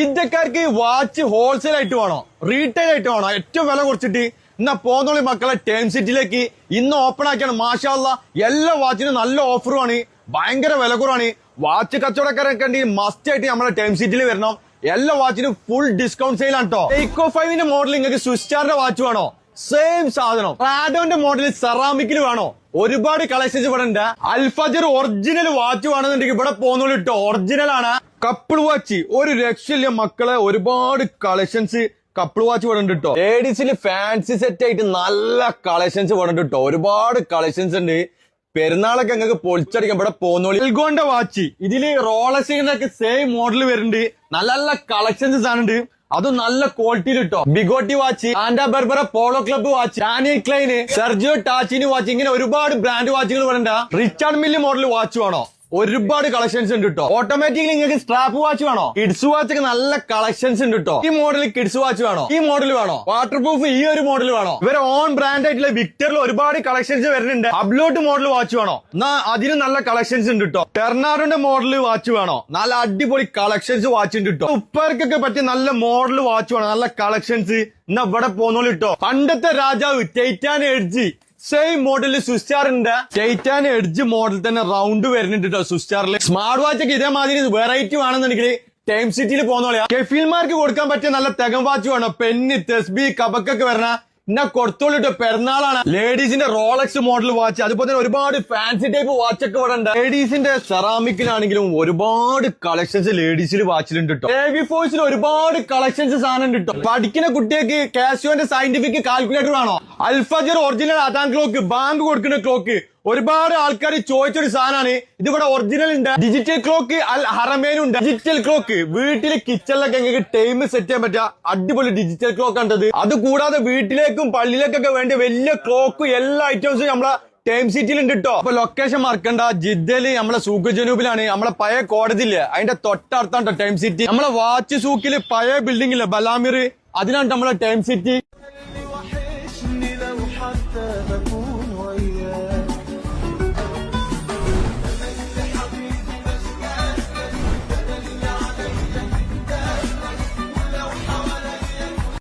ഇന്ത്യക്കാർക്ക് watch wholesale ആയിട്ട് വേണോ റീറ്റെയിൽ ആയിട്ട് വേണോ ഏറ്റവും വില കുറച്ചിട്ട് എന്നാ പോന്നോളി മക്കളെ ടേം സിറ്റിയിലേക്ക് ഇന്ന് ഓപ്പൺ ആക്കിയാണ് മാഷാ അല്ലാഹ്. എല്ലാ വാച്ചിനും നല്ല ഓഫറുമാണ്, ഭയങ്കര വില കുറവാണ്. വാച്ച് കച്ചവടക്കാരൊക്കെ ഉണ്ടെങ്കിൽ മസ്റ്റ് ആയിട്ട് നമ്മളെ ടേം സിറ്റിയിൽ വരണം. എല്ലാ വാച്ചിനും ഫുൾ ഡിസ്കൗണ്ട് സെയിൽ ആണ് കേട്ടോ. എയ്ക്കോ 5ന്റെ മോഡൽ നിങ്ങൾക്ക് സ്വിസ്റ്റാറിന്റെ വാച്ച് വേണോ? സെയിം സാധനം. റാഡോന്റെ മോഡൽ സെറാമിക്കിൽ വേണോ? ഒരുപാട് കളക്ഷൻസ് ഇവിടെ ഉണ്ട്. അൽഫജർ ഒറിജിനൽ വാച്ച് വേണമെന്നുണ്ടെങ്കിൽ ഇവിടെ പോകുന്നുള്ളൂ കേട്ടോ. ഒറിജിനൽ ആണ്. കപ്പിൾ വാച്ച് ഒരു രക്ഷയില്ല മക്കളെ, ഒരുപാട് കളക്ഷൻസ് കപ്പിൾ വാച്ച് ഇവിടെ ഉണ്ട് കേട്ടോ. ലേഡീസിൽ ഫാൻസി സെറ്റ് ആയിട്ട് നല്ല കളക്ഷൻസ് ഇവിടെ ഉണ്ട് കേട്ടോ. ഒരുപാട് കളക്ഷൻസ് ഉണ്ട്. പെരുന്നാളൊക്കെ നിങ്ങൾക്ക് പൊളിച്ചടിക്കാം ഇവിടെ പോകുന്നോളി. എൽഗോന്റെ വാച്ച് ഇതില് റോളക്സിന്റെ സെയിം മോഡൽ വരുന്നുണ്ട്. നല്ല നല്ല കളക്ഷൻസ് സാധനമുണ്ട്, അതും നല്ല ക്വാളിറ്റിയിൽ കിട്ടോ. ബിഗോട്ടി വാച്ച്, ആൻഡാ ബെർബറ Polo Club watch, Daniel Klein, Sergio Tacchini watch, ഇങ്ങനെ ഒരുപാട് ബ്രാൻഡ് വാച്ചുകൾ വേണ്ട. റിച്ചാർഡ് മില്ല് മോഡൽ വാച്ച് വേണോ? ഒരുപാട് കളക്ഷൻസ് ഉണ്ട് കേട്ടോ. ഓട്ടോമാറ്റിക്കലി നിങ്ങൾക്ക് സ്ട്രാപ്പ് വാച്ച് വേണോ? കിഡ്സ് വാച്ച് ഒക്കെ നല്ല കളക്ഷൻസ് ഉണ്ട് കേട്ടോ. ഈ മോഡൽ കിഡ്സ് വാച്ച് വേണോ? ഈ മോഡൽ വേണോ? വാട്ടർ പ്രൂഫ് ഈ ഒരു മോഡൽ വേണോ? ഇവരെ ഓൺ ബ്രാൻഡ് ആയിട്ടുള്ള വിക്ടറിൽ ഒരുപാട് കളക്ഷൻസ് വരുന്നുണ്ട്. അബ്ലോട്ട് മോഡൽ വാച്ച് വേണോ? എന്നാ അതിന് നല്ല കളക്ഷൻസ് ഉണ്ട് കേട്ടോ. ടെർണാഡോന്റെ മോഡൽ വാച്ച് വേണോ? നല്ല അടിപൊളി കളക്ഷൻസ് വാച്ച് ഉണ്ട് കേട്ടോ. ഉപ്പർക്കൊക്കെ പറ്റിയ നല്ല മോഡൽ വാച്ച് വേണോ? നല്ല കളക്ഷൻസ് എന്നാ ഇവിടെ പോന്നോളൂ കേട്ടോ. പണ്ടത്തെ രാജാവ് ടൈറ്റാൻ എഡ്ജ് സെയിം മോഡലിൽ സ്വിസ്റ്റാറിന്റെ ടൈറ്റാൻ എഡ്ജ് മോഡൽ തന്നെ റൗണ്ട് വരുന്നുണ്ട് കേട്ടോ. സ്വിസ്റ്റാറിൽ സ്മാർട്ട് വാച്ച് ഒക്കെ ഇതേമാതിരി വെറൈറ്റി വേണമെന്നുണ്ടെങ്കിൽ ടൈം സിറ്റിയിൽ പോകുന്നോളിയാ. കെഫീൽമാർക്ക് കൊടുക്കാൻ പറ്റിയ നല്ല തെഗം വാച്ച് വേണം. പെന്ന്, തെസ്ബി, കബക്കൊക്കെ വരണ എന്നാ കൊടുത്തോളിട്ടോ. പെരുന്നാളാണ്. ലേഡീസിന്റെ റോളക്സ് മോഡൽ വാച്ച്, അതുപോലെ തന്നെ ഒരുപാട് ഫാൻസി ടൈപ്പ് വാച്ച് ഒക്കെ ഇവിടെ ഉണ്ട്. ലേഡീസിന്റെ സെറാമിക്കിലാണെങ്കിലും ഒരുപാട് കളക്ഷൻസ് ലേഡീസിൽ വാച്ചിലുണ്ട് കേട്ടോ. എവി ഫോഴ്സിൽ ഒരുപാട് കളക്ഷൻസ് സാധനം ഉണ്ട് കേട്ടോ. പഠിക്കുന്ന കുട്ടികൾക്ക് കാസിയോന്റെ സയന്റിഫിക് കാൽക്കുലേറ്റർ വേണോ? അൽഫജർ ഒറിജിനൽ അതാൻ ക്ലോക്ക്, ബാങ്ക് കൊടുക്കുന്ന ക്ലോക്ക്, ഒരുപാട് ആൾക്കാർ ചോദിച്ചൊരു സാധനമാണ്. ഇതിവിടെ ഒറിജിനൽ ഉണ്ട്. ഡിജിറ്റൽ ക്ലോക്ക് അൽ ഹറമേനുണ്ട്. ഡിജിറ്റൽ ക്ലോക്ക് വീട്ടിലെ കിച്ചണിലൊക്കെ നിങ്ങൾക്ക് ടൈം സെറ്റ് ചെയ്യാൻ പറ്റുക അടിപൊളി ഡിജിറ്റൽ ക്ലോക്ക് ആണത്. അത് കൂടാതെ വീട്ടിലേക്കും പള്ളിയിലേക്കൊക്കെ വേണ്ടി വലിയ ക്ലോക്ക് എല്ലാ ഐറ്റംസും നമ്മളെ ടൈം സിറ്റിയിൽ ഉണ്ട് കേട്ടോ. അപ്പൊ ലൊക്കേഷൻ മറക്കണ്ട, ജിദ്ദയില് നമ്മളെ സൂക്ക് ജനൂബിലാണ്. നമ്മളെ പഴയ കോടതിയില്ലേ അതിന്റെ തൊട്ടടുത്താണ് ടൈം സിറ്റി. നമ്മളെ വാച്ച് സൂക്കില് പഴയ ബിൽഡിംഗ് ഇല്ലേ ബലാമിർ, അതിനാണ് നമ്മളെ ടൈം സിറ്റി.